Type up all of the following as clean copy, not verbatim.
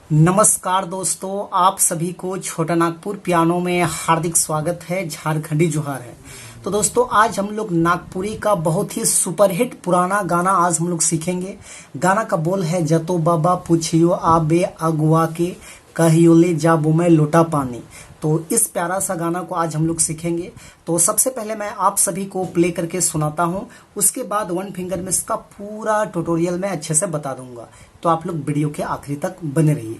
नमस्कार दोस्तों, आप सभी को छोटा नागपुर पियानो में हार्दिक स्वागत है। झारखंडी जोहार है। तो दोस्तों, आज हम लोग नागपुरी का बहुत ही सुपरहिट पुराना गाना आज हम लोग सीखेंगे। गाना का बोल है जतो बाबा पूछियो आबे अगुआ के कहियो ले जाबो मैं लोटा पानी। तो इस प्यारा सा गाना को आज हम लोग सीखेंगे। तो सबसे पहले मैं आप सभी को प्ले करके सुनाता हूं, उसके बाद वन फिंगर में इसका पूरा ट्यूटोरियल मैं अच्छे से बता दूंगा। तो आप लोग वीडियो के आखिरी तक बने रहिए।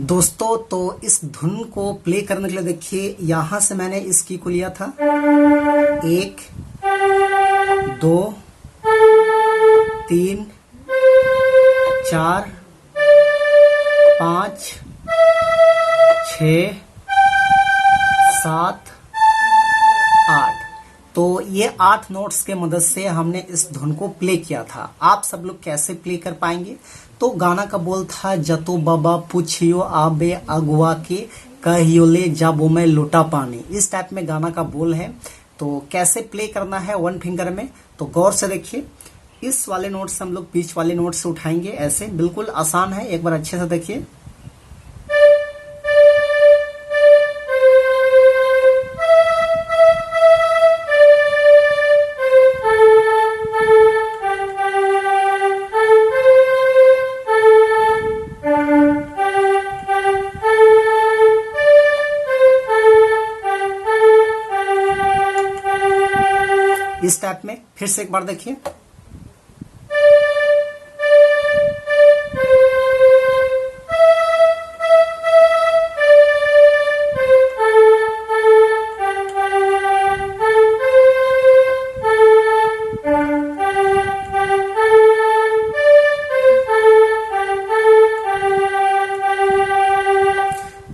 दोस्तों, तो इस धुन को प्ले करने के लिए देखिए, यहां से मैंने इस की को लिया था 1 2 3 4 5 6 7 8। तो ये 8 नोट्स के मदद से हमने इस धुन को प्ले किया था। आप सब लोग कैसे प्ले कर पाएंगे? तो गाना का बोल था जतो बाबा पूछियो आबे अगुआ के कहियो ले जाबो मैं लोटा पानी। इस टाइप में गाना का बोल है। तो कैसे प्ले करना है वन फिंगर में, तो गौर से देखिए। इस वाले नोट से हम लोग बीच वाले नोट से उठाएंगे, ऐसे बिल्कुल आसान है। एक बार अच्छे से देखिए। इस टाइप में फिर से एक बार देखिए।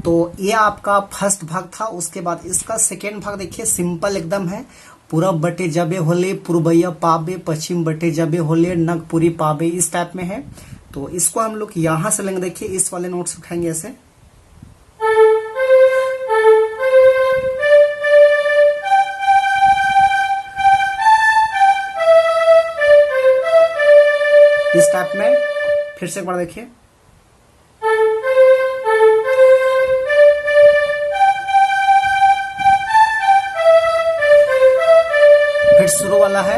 तो ये आपका फर्स्ट भाग था। उसके बाद इसका सेकेंड भाग देखिए, सिंपल एकदम है। पूरब बटे जबे होले पूर्वैया पाबे, पश्चिम बटे जबे होले नगपुरी पाबे, इस टाइप में है। तो इसको हम लोग यहां से लेंगे, देखिए इस वाले नोट से उठाएंगे ऐसे। इस टाइप में फिर से एक बार देखिए। फिर शुरू वाला है।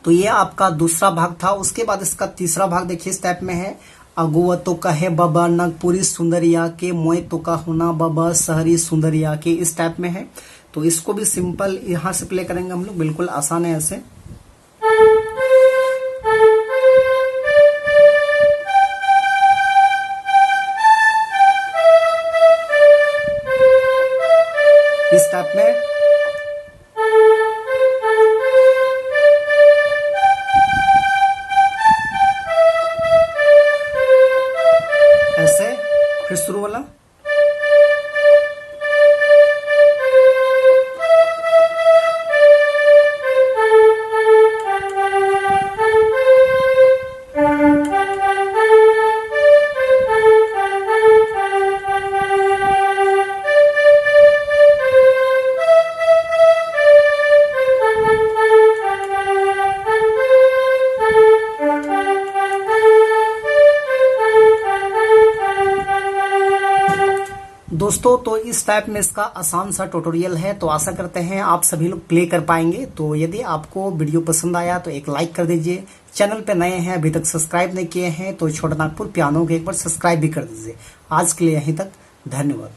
तो ये आपका दूसरा भाग था। उसके बाद इसका तीसरा भाग देखिए, इस टाइप में है। अगुआ तो कहे बाबा नागपुरी सुंदरिया के, मोए तो का होना बाबा शहरी सुंदरिया के, इस टाइप में है। तो इसको भी सिंपल यहां से प्ले करेंगे हम लोग, बिल्कुल आसान है ऐसे। इस टाइप में ऐसे, फिर शुरू वाला दोस्तों। तो इस टाइप में इसका आसान सा ट्यूटोरियल है। तो आशा करते हैं आप सभी लोग प्ले कर पाएंगे। तो यदि आपको वीडियो पसंद आया तो एक लाइक कर दीजिए। चैनल पे नए हैं, अभी तक सब्सक्राइब नहीं किए हैं तो छोटा नागपुर पियानो को एक बार सब्सक्राइब भी कर दीजिए। आज के लिए यहीं तक, धन्यवाद।